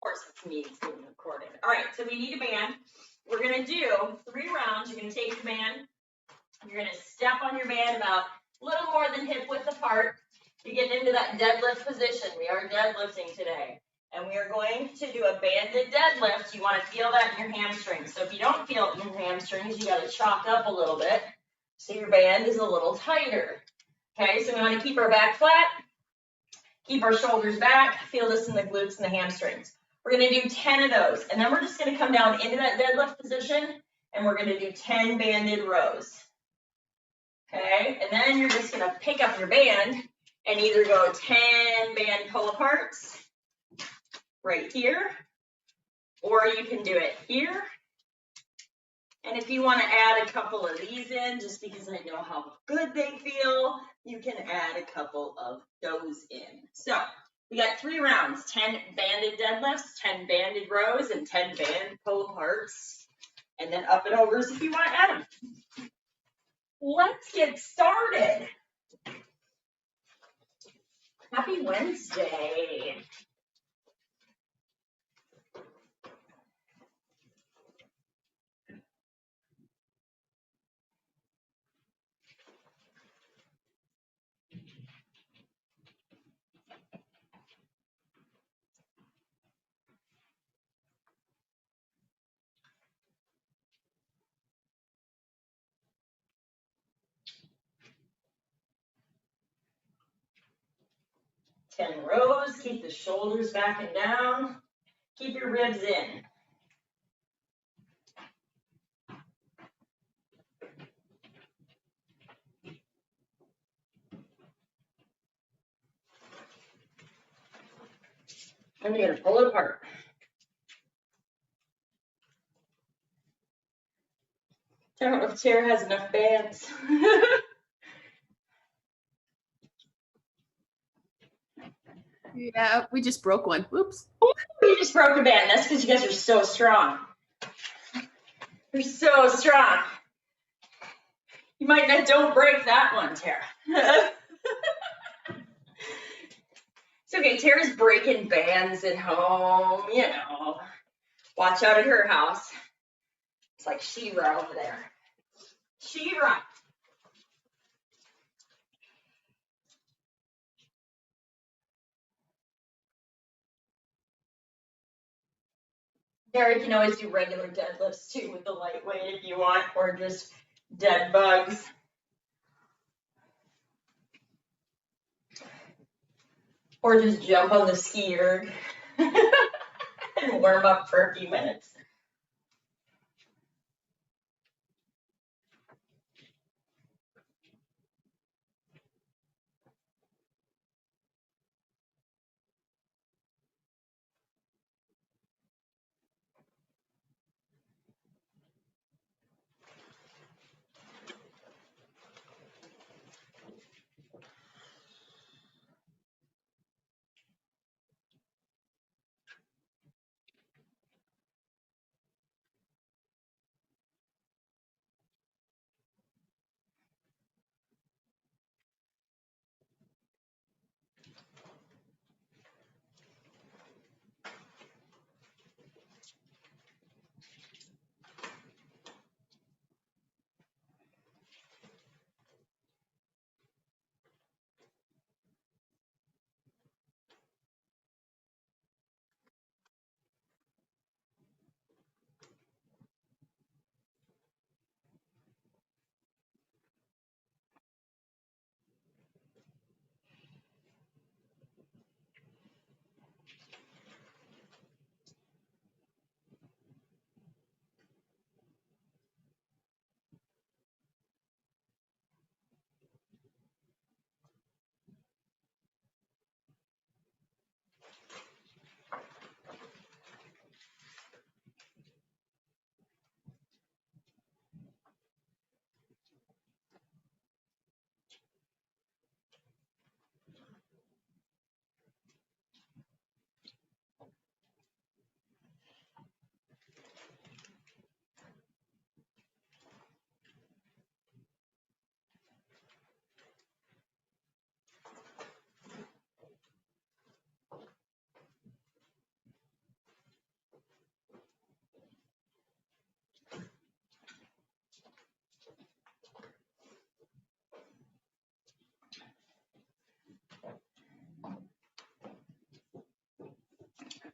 course it's me being recorded. All right, so we need a band. We're gonna do 3 rounds. You're gonna take the band. You're gonna step on your band about a little more than hip width apart. You get into that deadlift position. We are deadlifting today. And we are going to do a banded deadlift. You wanna feel that in your hamstrings. So if you don't feel it in your hamstrings, you gotta chalk up a little bit so your band is a little tighter. Okay, so we wanna keep our back flat, keep our shoulders back, feel this in the glutes and the hamstrings. We're gonna do 10 of those, and then we're just gonna come down into that deadlift position, and we're gonna do 10 banded rows. Okay, and then you're just gonna pick up your band and either go 10 band pull aparts right here, or you can do it here. And if you want to add a couple of these in, just because I know how good they feel, you can add a couple of those in. So we got 3 rounds, 10 banded deadlifts, 10 banded rows, and 10 band pull aparts, and then up and overs if you want to add them. Let's get started. Happy Wednesday. Ten rows, keep the shoulders back and down, keep your ribs in. And you're gonna pull it apart. I don't know if Tara has enough bands. Yeah, we just broke one. Whoops. You just broke a band. That's because you guys are so strong. You're so strong. You might not, don't break that one, Tara. It's okay, Tara's breaking bands at home, you know. Watch out at her house. It's like She-Ra over there. She-Ra. Tara, you can always do regular deadlifts too with the lightweight if you want, or just dead bugs. Or just jump on the skier and warm up for a few minutes.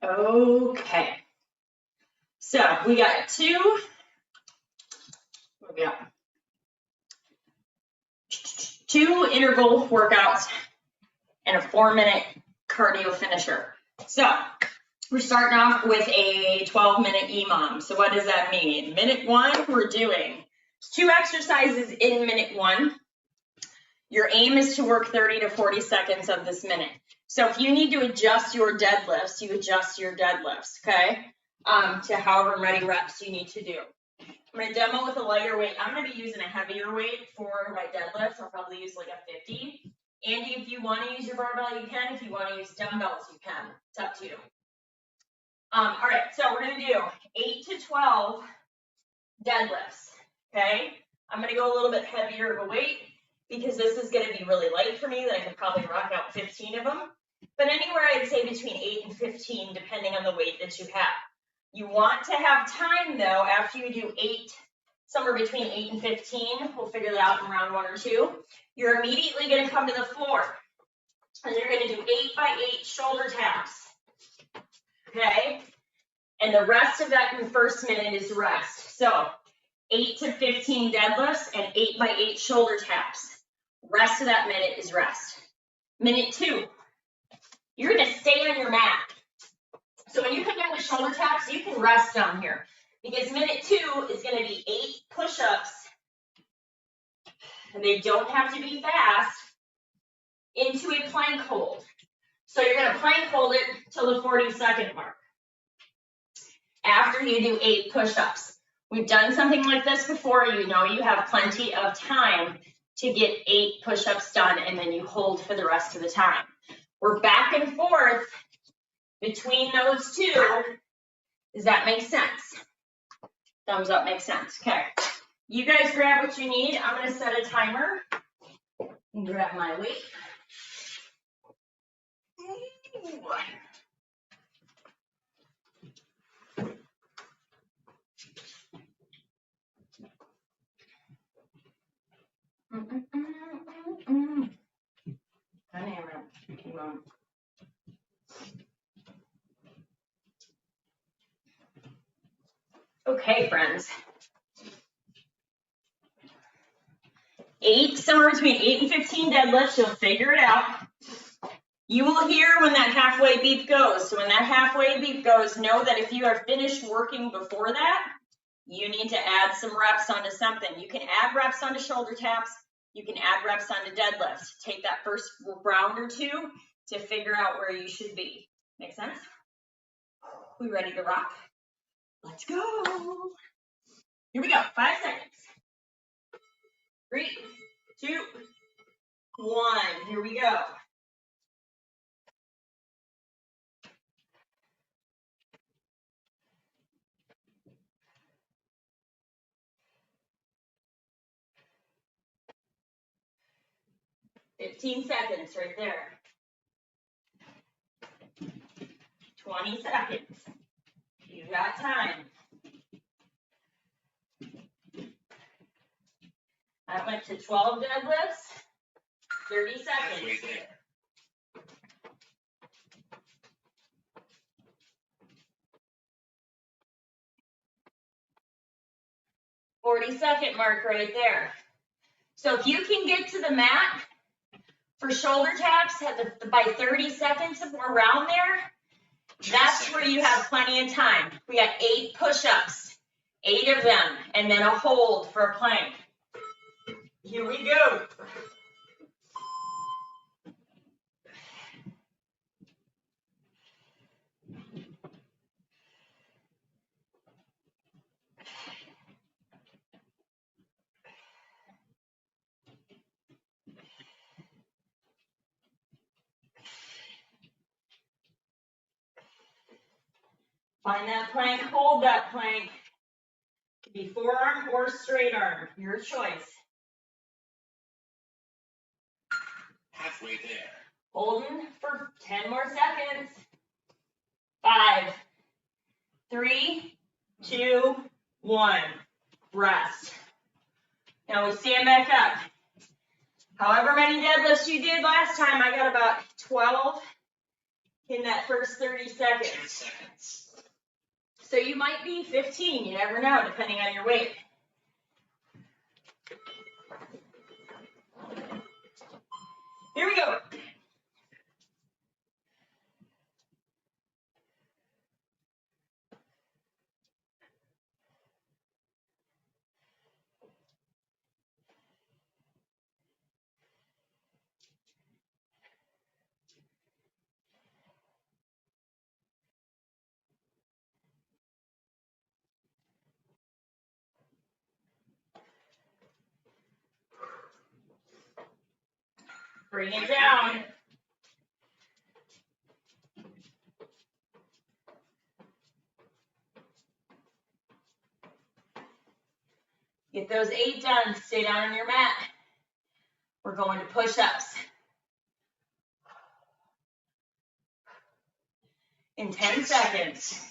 Okay. So we got two interval workouts and a 4-minute cardio finisher. So we're starting off with a 12-minute EMOM. So what does that mean? Minute 1, we're doing 2 exercises in minute 1. Your aim is to work 30 to 40 seconds of this minute. So if you need to adjust your deadlifts, you adjust your deadlifts, okay? To however many reps you need to do. I'm going to demo with a lighter weight. I'm going to be using a heavier weight for my deadlifts. I'll probably use like a 50. Andy, if you want to use your barbell, you can. If you want to use dumbbells, you can. It's up to you. All right, so we're going to do 8 to 12 deadlifts, okay? I'm going to go a little bit heavier of a weight because this is going to be really light for me that I could probably rock out 15 of them. But anywhere I'd say between 8 and 15, depending on the weight that you have. You want to have time though, after you do 8, somewhere between 8 and 15, we'll figure that out in round 1 or 2. You're immediately going to come to the floor and you're going to do 8 by 8 shoulder taps, okay? And the rest of that in the first minute is rest. So 8 to 15 deadlifts and 8 by 8 shoulder taps. Rest of that minute is rest. Minute 2, you're going to stay on your mat. So when you come down with shoulder taps, you can rest down here because minute 2 is going to be 8 push-ups, and they don't have to be fast, into a plank hold. So you're going to plank hold it till the 40-second mark after you do 8 push-ups. We've done something like this before. You know you have plenty of time to get 8 push-ups done, and then you hold for the rest of the time. We're back and forth between those two. Does that make sense? Thumbs up makes sense. Okay. You guys grab what you need. I'm going to set a timer and grab my weight. Okay, friends. 8, somewhere between 8 and 15 deadlifts. You'll figure it out. You will hear when that halfway beep goes. So when that halfway beep goes, know that if you are finished working before that, you need to add some reps onto something. You can add reps onto shoulder taps. You can add reps onto deadlifts. Take that first round or 2 to figure out where you should be. Make sense? We ready to rock? Let's go. Here we go. 5 seconds. 3, 2, 1. Here we go. $15 seconds right there. 20 seconds. You've got time. I went to 12 deadlifts, 30 seconds. 40-second mark right there. So if you can get to the mat for shoulder taps by 30 seconds, if we're around there, that's where you have plenty of time. We got 8 push-ups, 8 of them, and then a hold for a plank. Here we go. Find that plank, hold that plank. It could be forearm or straight arm, your choice. Halfway there. Holding for 10 more seconds. 5, 3, 2, 1. Rest. Now we stand back up. However many deadlifts you did last time, I got about 12 in that first 30 seconds. 10 seconds. So you might be 15, you never know, depending on your weight. Here we go. Bring it down. Get those 8 done. Stay down on your mat. We're going to push-ups. In 10 seconds.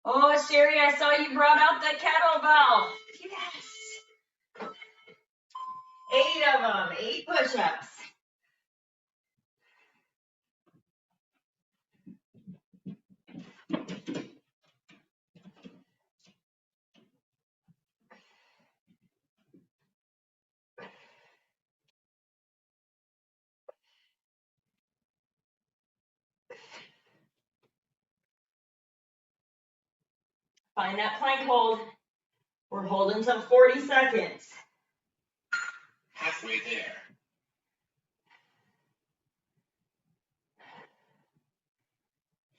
Oh, Sherry, I saw you brought out that kettlebell. Yes. 8 of them, 8 push-ups. Find that plank hold. We're holding till 40 seconds. Halfway there.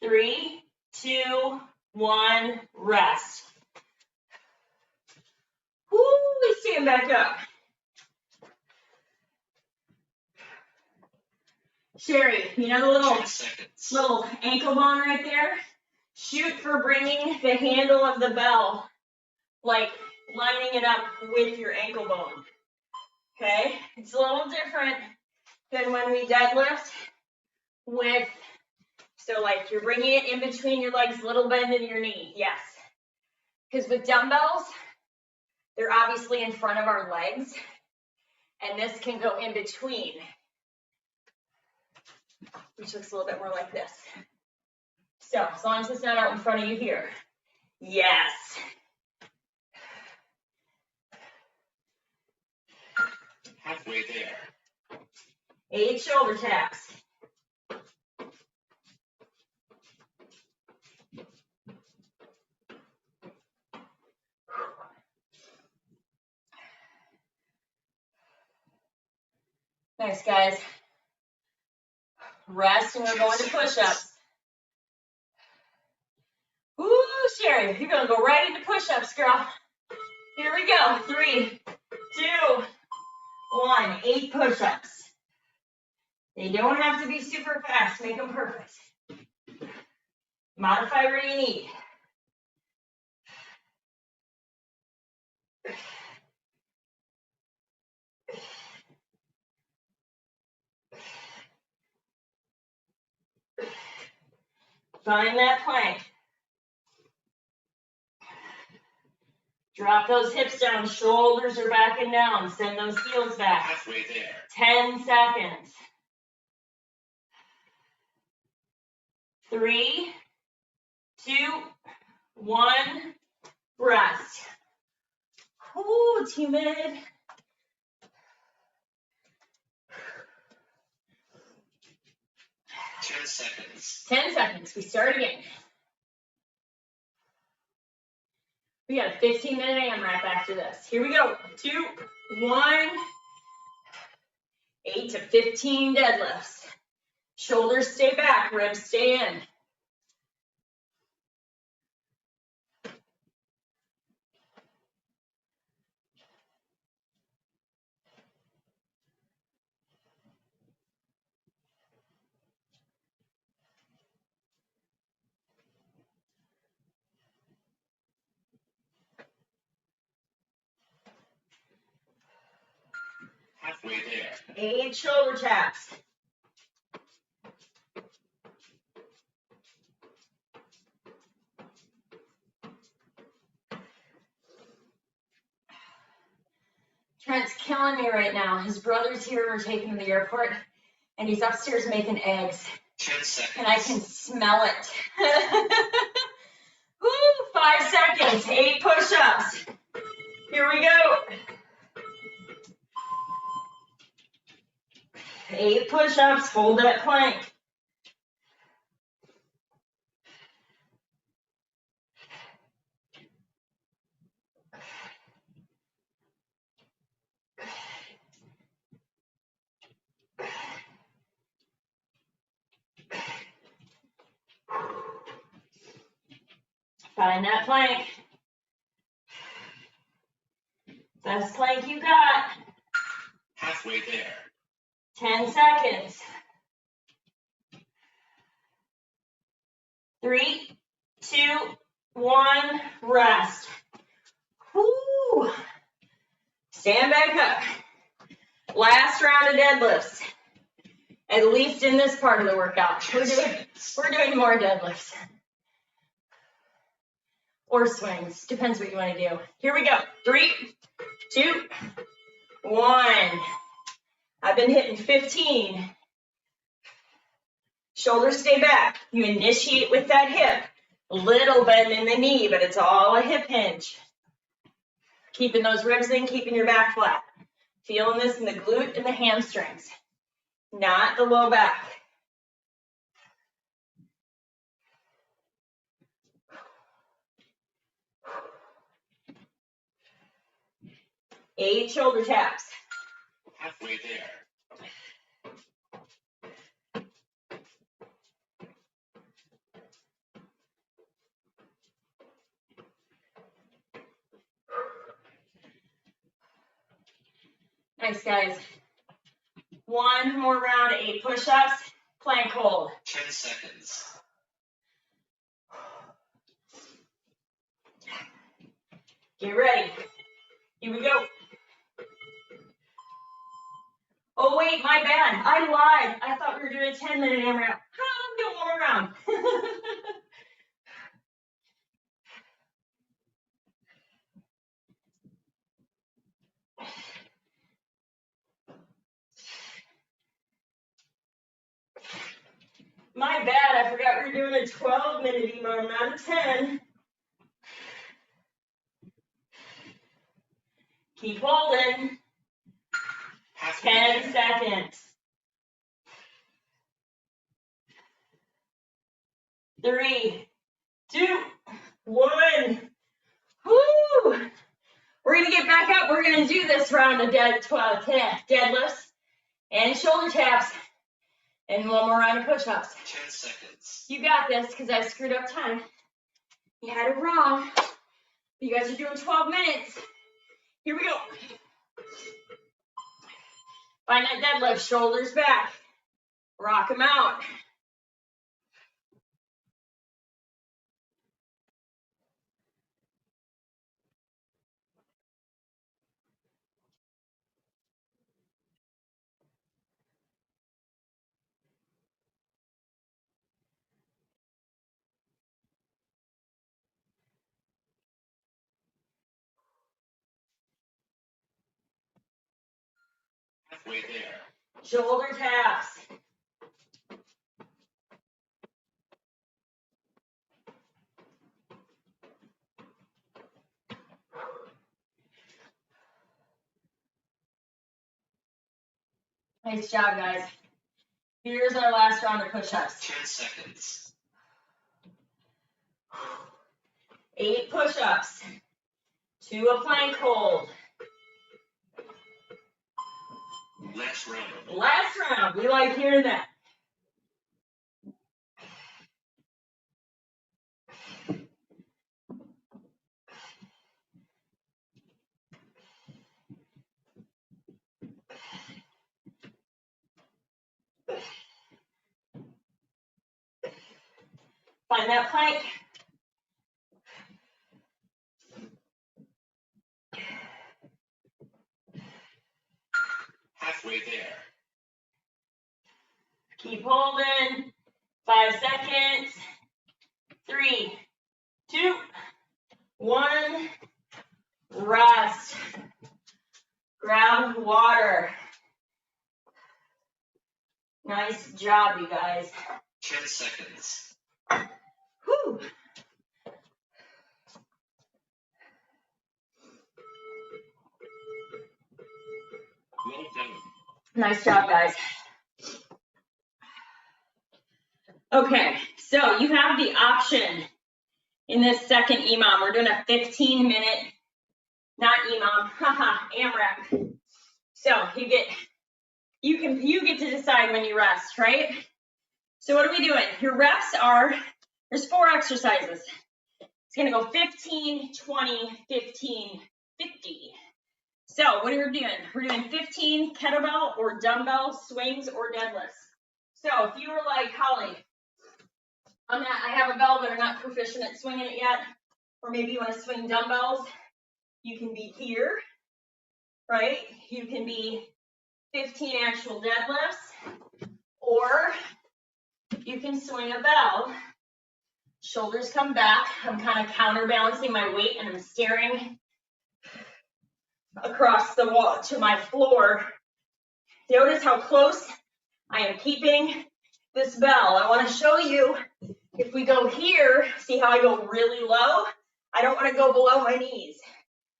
3, 2, 1, rest. Woo, we stand back up. Sherry, you know the 10 seconds. little ankle bone right there? Shoot for bringing the handle of the bell, like lining it up with your ankle bone. Okay? It's a little different than when we deadlift with, so like you're bringing it in between your legs, little bend in your knee, yes. Because with dumbbells, they're obviously in front of our legs, and this can go in between, which looks a little bit more like this. So as long as it's not out in front of you here. Yes. Halfway there. 8 shoulder taps. Nice, guys. Rest, and we're going to push-ups. Ooh, Sherry, you're gonna go right into push-ups, girl. Here we go. 3, 2, 1. 8 push-ups. They don't have to be super fast. Make them perfect. Modify where you need. Find that plank. Drop those hips down. Shoulders are back and down. Send those heels back. Halfway there. 10 seconds. 3, 2, 1. Rest. Ooh, it's humid. Ten seconds. 10 seconds. We start again. We got a 15-minute AMRAP after this. Here we go. 2, 1. 8 to 15 deadlifts. Shoulders stay back. Ribs stay in. Halfway there. 8 shoulder taps. Trent's killing me right now. His brother's here. We're taking him to the airport. And he's upstairs making eggs. 10 seconds. And I can smell it. Woo, 5 seconds, 8 push-ups. Here we go. 8 push-ups, hold that plank. Find that plank. Best plank you got. Halfway there. 10 seconds. 3, 2, 1, rest. Woo! Stand back up. Last round of deadlifts. At least in this part of the workout. We're doing more deadlifts. Or swings. Depends what you want to do. Here we go. 3, 2, 1. I've been hitting 15. Shoulders stay back. You initiate with that hip. Little bend in the knee, but it's all a hip hinge. Keeping those ribs in, keeping your back flat. Feeling this in the glute and the hamstrings, not the low back. Eight shoulder taps. Halfway there. Nice, guys. One more round, 8 push-ups, plank hold. 10 seconds. Get ready. Here we go. Oh, wait, my bad. I lied. I thought we were doing a 10-minute AMRAP. I'm doing one more round. My bad, I forgot we were doing a 12-minute EMO, not a 10. Keep holding. 10 seconds. 3, 2, 1. Woo! We're gonna get back up. We're gonna do this round of deadlifts and shoulder taps. And one more round of push-ups. 10 seconds. You got this, because I screwed up time. You had it wrong. You guys are doing 12 minutes. Here we go. Find that deadlift, shoulders back. Rock them out. Halfway there. Shoulder taps. Nice job, guys. Here's our last round of push-ups. 10 seconds. 8 push-ups. 2 a plank hold. Last round. Last round. We like hearing that. Find that plank. Halfway there. Keep holding. 5 seconds. 3, 2, 1. Rest. Grab water. Nice job, you guys. 10 seconds. Whew. Well done. Nice job, guys. Okay, so you have the option in this second EMOM. We're doing a 15-minute, not EMOM, haha, AMRAP. So you get to decide when you rest, right? So what are we doing? Your reps are, there's 4 exercises. It's gonna go 15, 20, 15, 50. So what are we doing? We're doing 15 kettlebell or dumbbell swings or deadlifts. So if you were like, Holly, I have a bell, but I'm not proficient at swinging it yet, or maybe you want to swing dumbbells, you can be here, right? You can be 15 actual deadlifts, or you can swing a bell. Shoulders come back. I'm kind of counterbalancing my weight, and I'm staring across the wall to my floor. Notice how close I am keeping this bell. I want to show you, if we go here, see how I go really low? I don't want to go below my knees.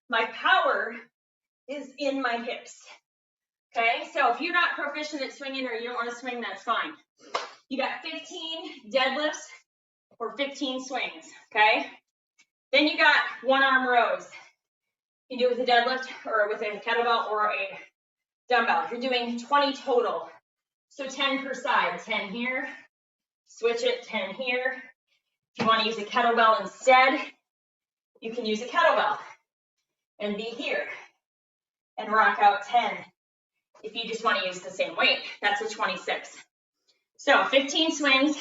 My power is in my hips. Okay, so if you're not proficient at swinging or you don't want to swing, that's fine. You got 15 deadlifts or 15 swings, okay? Then you got 1-arm rows. You can do it with a deadlift or with a kettlebell or a dumbbell. You're doing 20 total. So 10 per side, 10 here, switch it, 10 here. If you want to use a kettlebell instead, you can use a kettlebell and be here and rock out 10. If you just want to use the same weight, that's a 26. So 15 swings,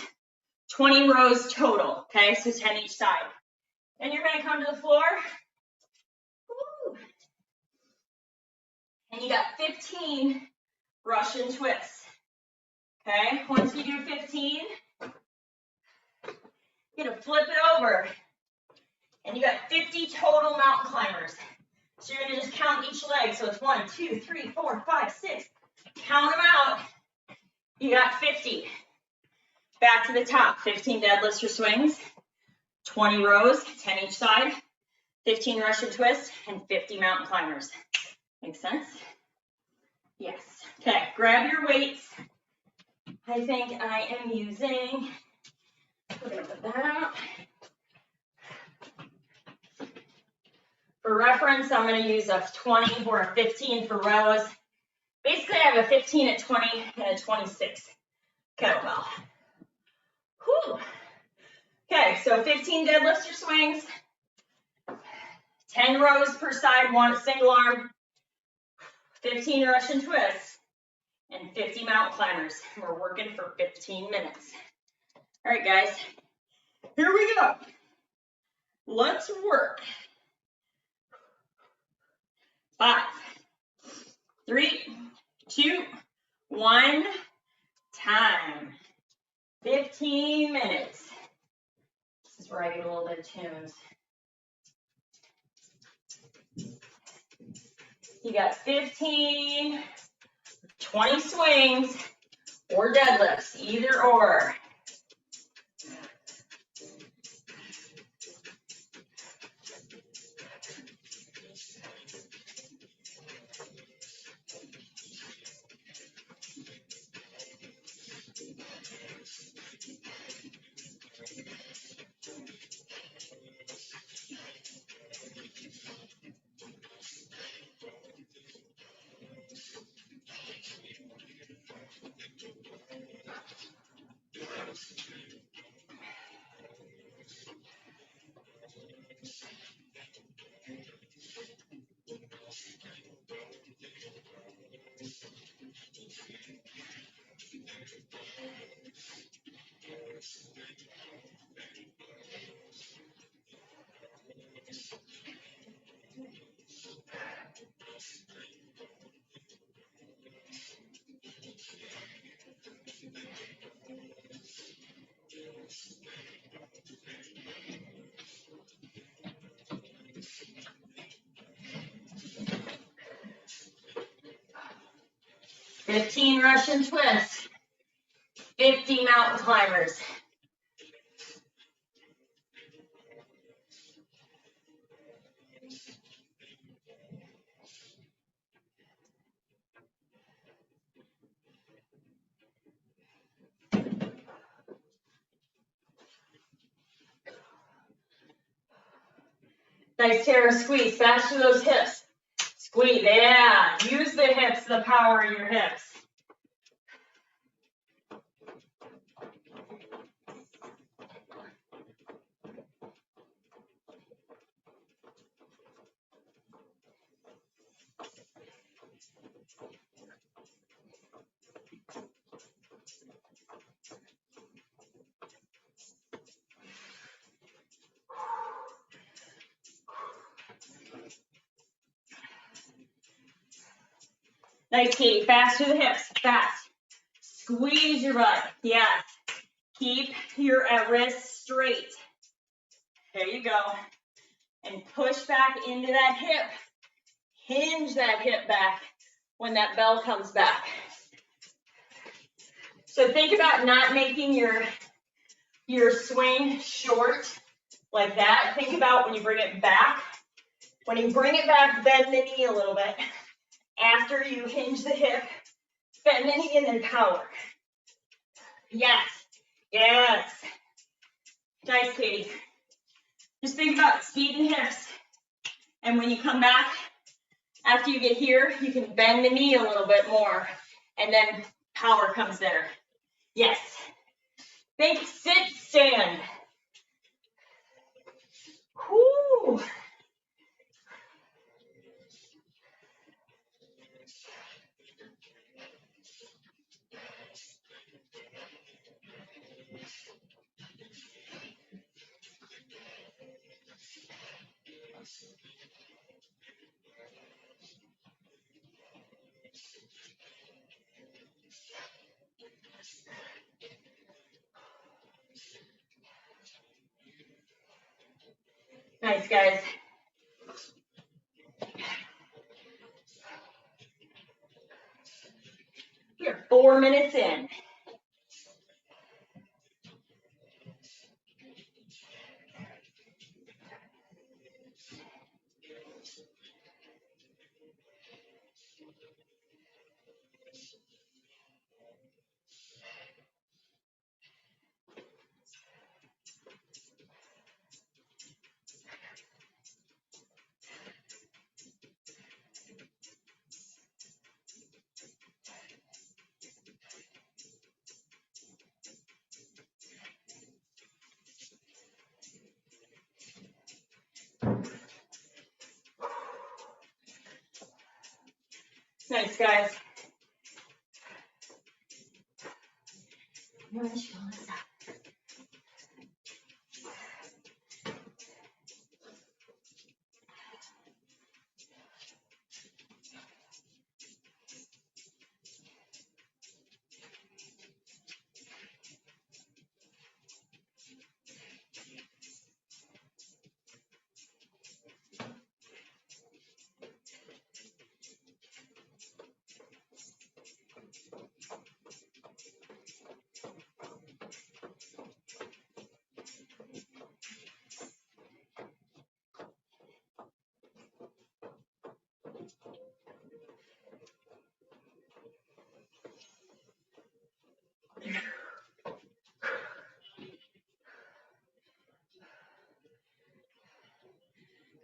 20 rows total, okay? So 10 each side. Then you're going to come to the floor. Woo. And you got 15 Russian twists. Okay, once you do 15, you're going to flip it over. And you got 50 total mountain climbers. So you're going to just count each leg. So it's 1, 2, 3, 4, 5, 6. Count them out. You got 50. Back to the top. 15 deadlifts or swings, 20 rows, 10 each side, 15 Russian twists, and 50 mountain climbers. Make sense? Yes. Okay, grab your weights. I think I am using, we're going to put that out. For reference, I'm going to use a 20 or a 15 for rows. Basically, I have a 15 at 20 and a 26 kettlebell. Whew. Okay, so 15 deadlifts or swings, 10 rows per side, 1 single arm, 15 Russian twists, and 50 mountain climbers. We're working for 15 minutes. All right, guys, here we go. Let's work. 5, 3, 2, 1, time. 15 minutes. This is where I get a little bit of tunes. You got 15, 20 swings, or deadlifts, either or. Fifteen Russian twists. 50 mountain climbers. Nice, Tara, squeeze, fast through those hips. Squeeze, yeah, use the hips, the power in your hips. Nice, Katie, fast through the hips, fast. Squeeze your butt, yes. Keep your wrists straight. There you go. And push back into that hip. Hinge that hip back when that bell comes back. So think about not making your swing short like that. Think about when you bring it back. When you bring it back, bend the knee a little bit. After you hinge the hip, bend the knee and then power. Yes, yes. Nice, Katie. Just think about speed and hips. And when you come back, after you get here, you can bend the knee a little bit more. And then power comes there. Yes. Think, sit, stand. Whoo. Nice, guys. We're 4 minutes in. Nice, guys.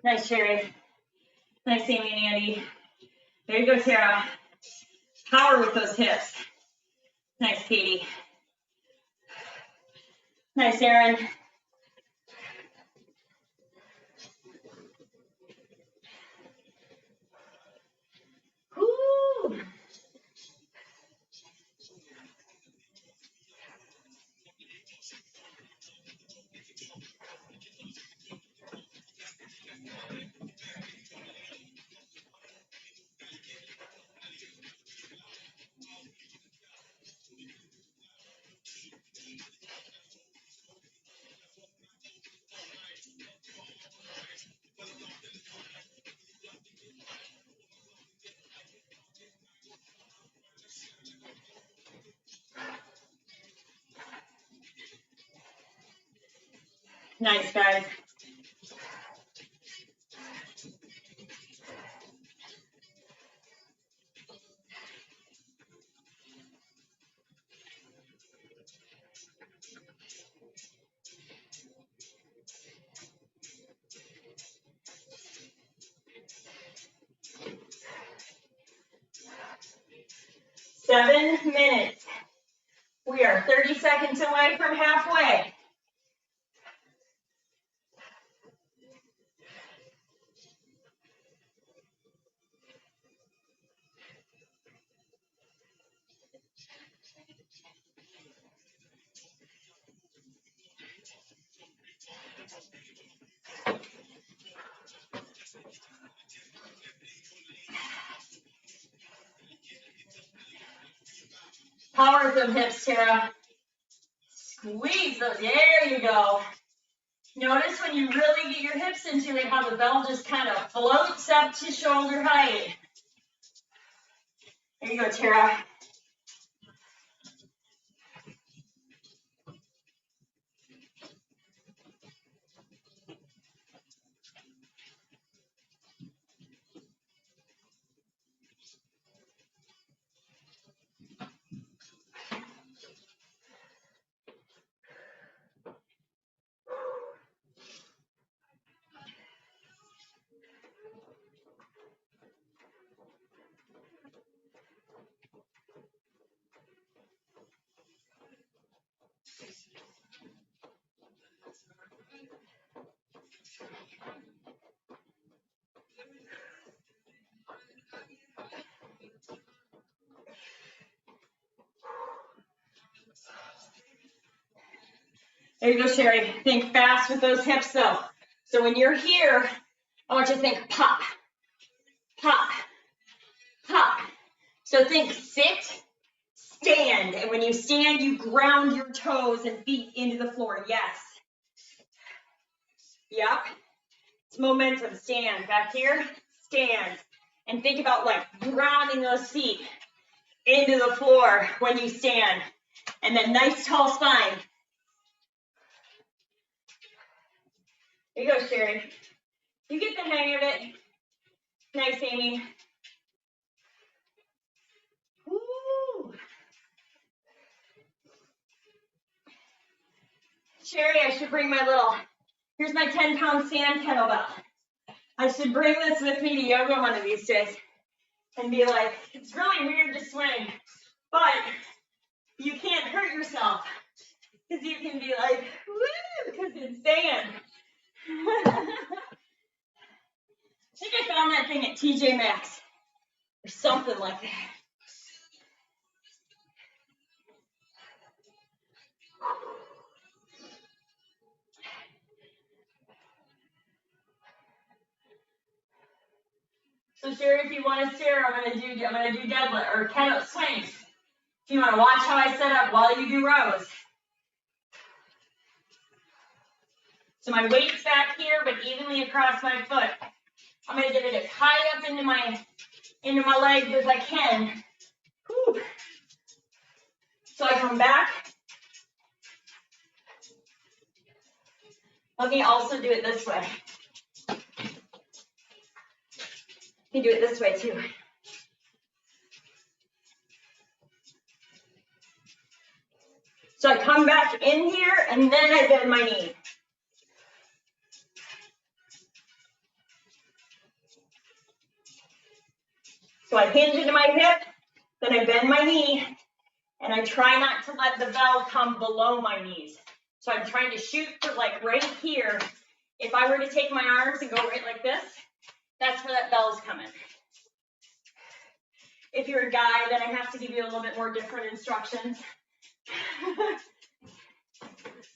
Nice, Sherry. Nice, Amy and Andy. There you go, Tara. Power with those hips. Nice, Katie. Nice, Aaron. Woo. Nice, guys. Seven minutes. We are 30 seconds away from halfway. Power them hips, Tara. Squeeze those. There you go. Notice when you really get your hips into it, how the bell just kind of floats up to shoulder height. There you go, Tara. There you go, Sherry. Think fast with those hips, though. So when you're here, I want you to think pop, pop, pop. So think sit, stand. And when you stand, you ground your toes and feet into the floor. Yes. Yep. It's momentum. Stand. Back here. Stand. And think about like grounding those feet into the floor when you stand. And then nice tall spine. There you go, Sherry. You get the hang of it. Nice, Amy. Woo. Sherry, I should bring my little, here's my 10-pound sand kettlebell. I should bring this with me to yoga one of these days and be like, it's really weird to swing, but you can't hurt yourself because you can be like, woo, because it's sand. I think I found that thing at TJ Maxx or something like that. So Sherry, if you want to stare, I'm gonna do deadlift or kettle swings. If you want to watch how I set up while you do rows. So my weight's back here, but evenly across my foot. I'm gonna get it as high up into my legs as I can. Whew. So I come back. Let me also do it this way. You can do it this way too. So I come back in here and then I bend my knee. So I hinge into my hip, then I bend my knee, and I try not to let the bell come below my knees. So I'm trying to shoot for like right here. If I were to take my arms and go right like this, that's where that bell's coming. If you're a guy, then I have to give you a little bit more different instructions.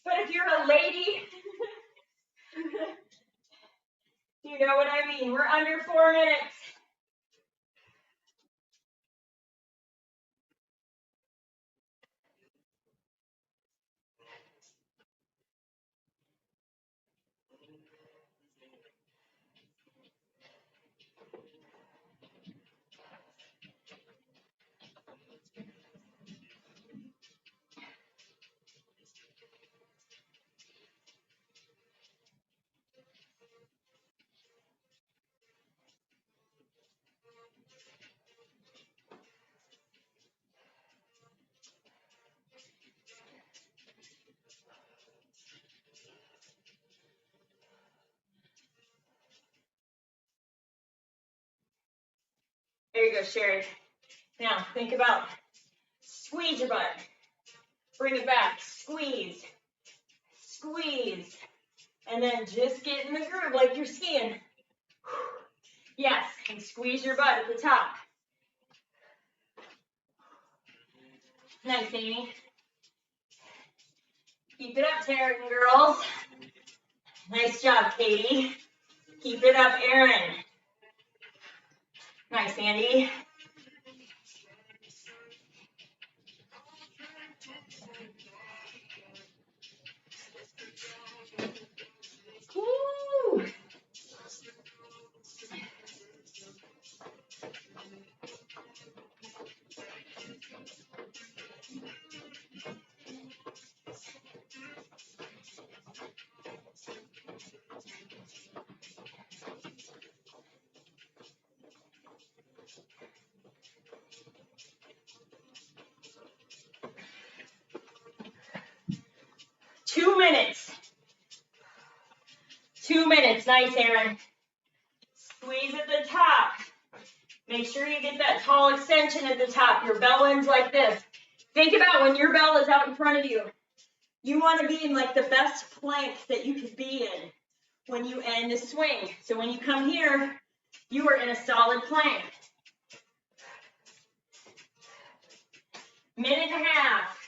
But if you're a lady, you know what I mean. We're under 4 minutes. go, Sherry. Now, think about squeeze your butt. Bring it back. Squeeze. Squeeze. And then just get in the groove like you're skiing. Yes, and squeeze your butt at the top. Nice, Amy. Keep it up, Taryn girls. Nice job, Katie. Keep it up, Erin. Nice, Andy. Woo! Two minutes. 2 minutes. Nice, Erin. Squeeze at the top. Make sure you get that tall extension at the top. Your bell ends like this. Think about when your bell is out in front of you. You want to be in like the best plank that you could be in when you end a swing. So when you come here, you are in a solid plank. Minute and a half.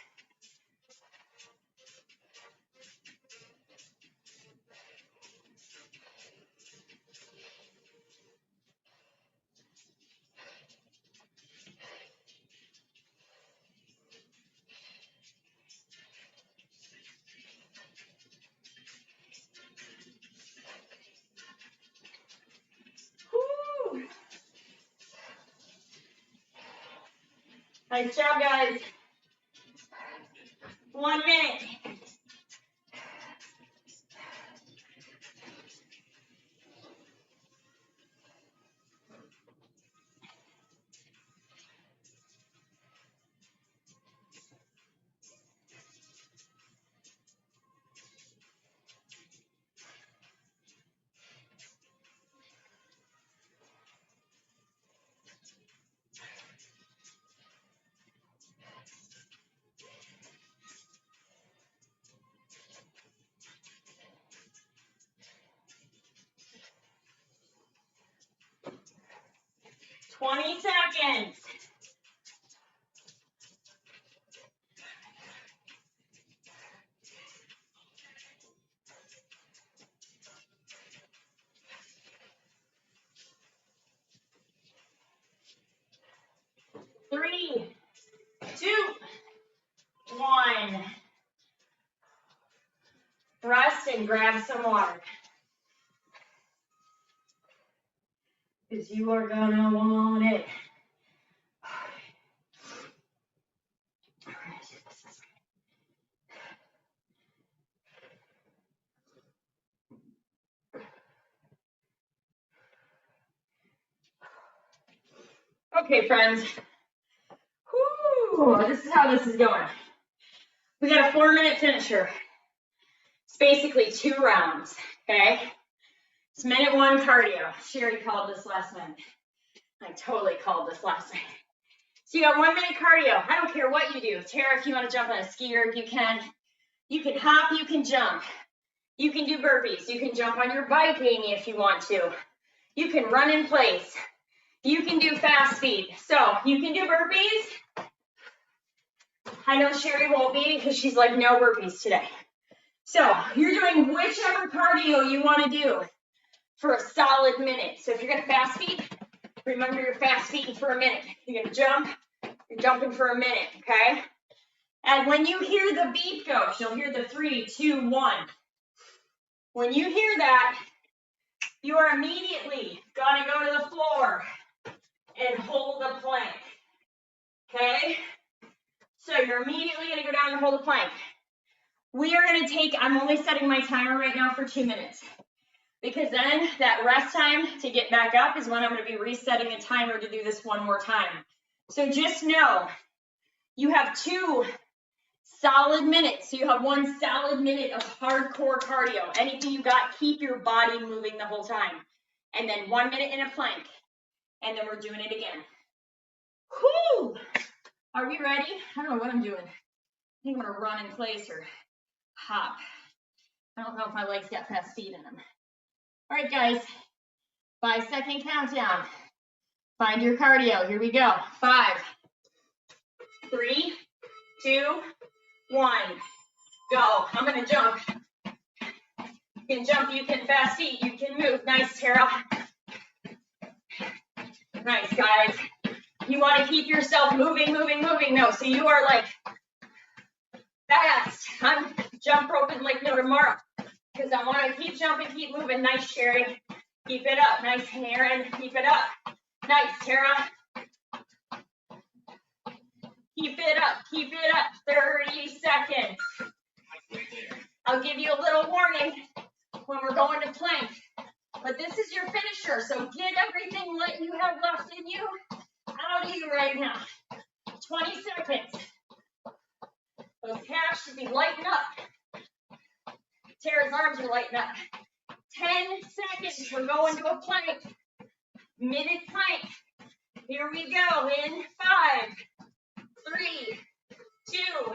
Woo. Nice job, guys. 1 minute. Twenty seconds. Three, 2, 1. Rest and grab some water. Because you are gonna want it. Okay, friends. Whew, this is how this is going. We got a 4-minute finisher. It's basically 2 rounds, okay? It's minute 1 cardio. Sherry called this last night. I totally called this last night. So you got 1 minute cardio. I don't care what you do. Tara, if you want to jump on a skier, you can. You can hop, you can jump. You can do burpees. You can jump on your bike, Amy, if you want to. You can run in place. You can do fast feet. So you can do burpees. I know Sherry won't be because she's like, no burpees today. So you're doing whichever cardio you want to do for a solid minute. So if you're going to fast feet, remember you're fast feeding for a minute. You're going to jump, you're jumping for a minute, okay? And when you hear the beep go, you'll hear the 3, 2, 1. When you hear that, you are immediately going to go to the floor and hold the plank, okay? So you're immediately going to go down and hold the plank. We are going to take, I'm only setting my timer right now for 2 minutes, because then that rest time to get back up is when I'm going to be resetting the timer to do this 1 more time. So just know you have 2 solid minutes. So you have 1 solid minute of hardcore cardio. Anything you got, keep your body moving the whole time. And then 1 minute in a plank. And then we're doing it again. Whew. Are we ready? I don't know what I'm doing. I think I'm gonna run in place or hop. I don't know if my legs got fast feet in them. All right, guys. 5-second countdown. Find your cardio. Here we go. 5, 3, 2, 1. Go. I'm gonna jump. You can jump, you can fast feet, you can move. Nice, Tara. Nice, guys. You want to keep yourself moving, moving, moving. No, so you are like fast. I'm jump roping like no tomorrow because I want to keep jumping, keep moving. Nice, Sherry. Keep it up. Nice, Aaron. Keep it up. Nice, Tara. Keep it up. Keep it up. 30 seconds. I'll give you a little warning when we're going to plank. But this is your finisher, so get everything that you have left in you out of you right now. 20 seconds. Those calves should be lighting up. Tara's arms are lighting up. 10 seconds. We're going to a plank. Minute plank. Here we go in 5, 3, 2, 1.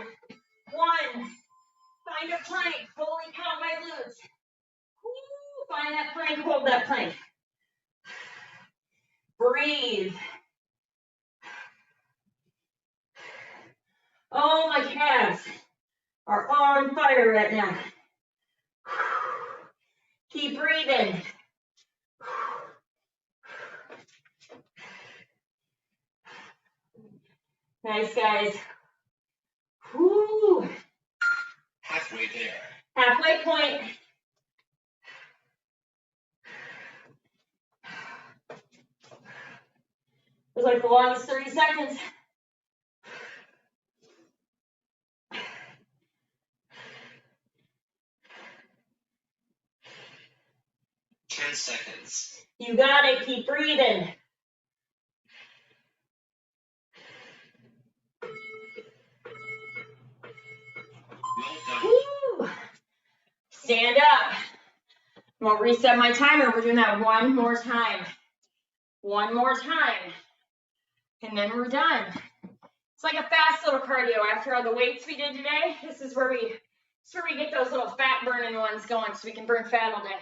Find a plank. Holy cow, my glutes. Woo, find that plank. Hold that plank. Breathe. Oh, my calves are on fire right now. Keep breathing. Nice, guys. Woo. Halfway there. Halfway point. It was like the longest 30 seconds. Seconds. You got it. Keep breathing. Well done. Woo. Stand up. I'm going to reset my timer. We're doing that one more time. One more time. And then we're done. It's like a fast little cardio after all the weights we did today. This is where we get those little fat burning ones going so we can burn fat all day.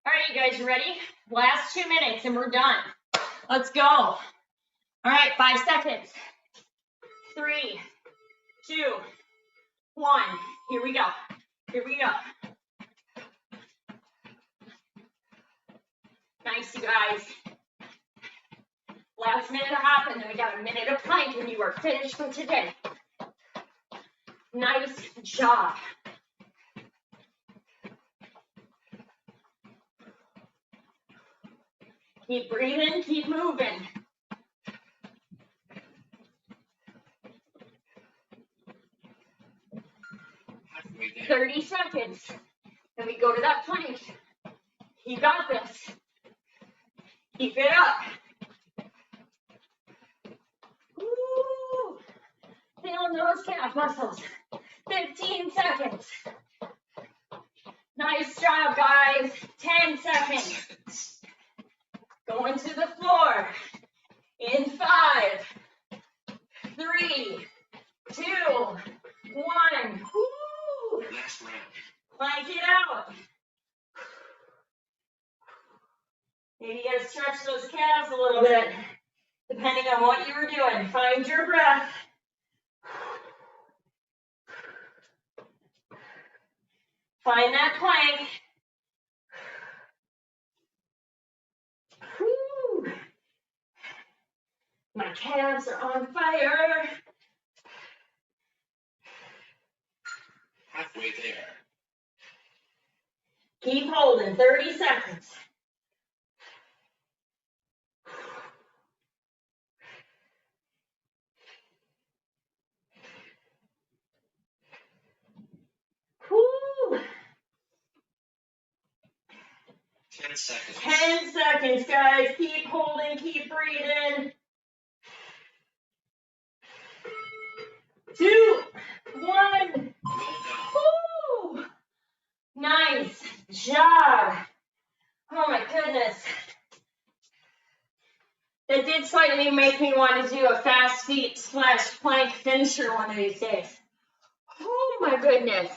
All right, you guys, you ready? Last 2 minutes and we're done. Let's go. All right, 5 seconds. 3, 2, 1. Here we go. Here we go. Nice, you guys. Last minute of hop, and then we got a minute of plank, and you are finished for today. Nice job. Keep breathing, keep moving. Halfway there. 30 seconds. Then we go to that plank. You got this. Keep it up. Woo! Feeling those calf muscles. 15 seconds. Nice job, guys. 10 seconds. Going to the floor. In 5, 3, 2, 1. Woo! Last round. Plank it out. Maybe you gotta stretch those calves a little bit, depending on what you were doing. Find your breath. Find that plank. Whew. My calves are on fire. Halfway there. Keep holding, 30 seconds. Whew. 10 seconds. 10 seconds, guys. Keep holding, keep breathing. 2, 1. Well done. Woo! Nice job. Oh my goodness. That did slightly make me want to do a fast feet / plank finisher one of these days. Oh my goodness.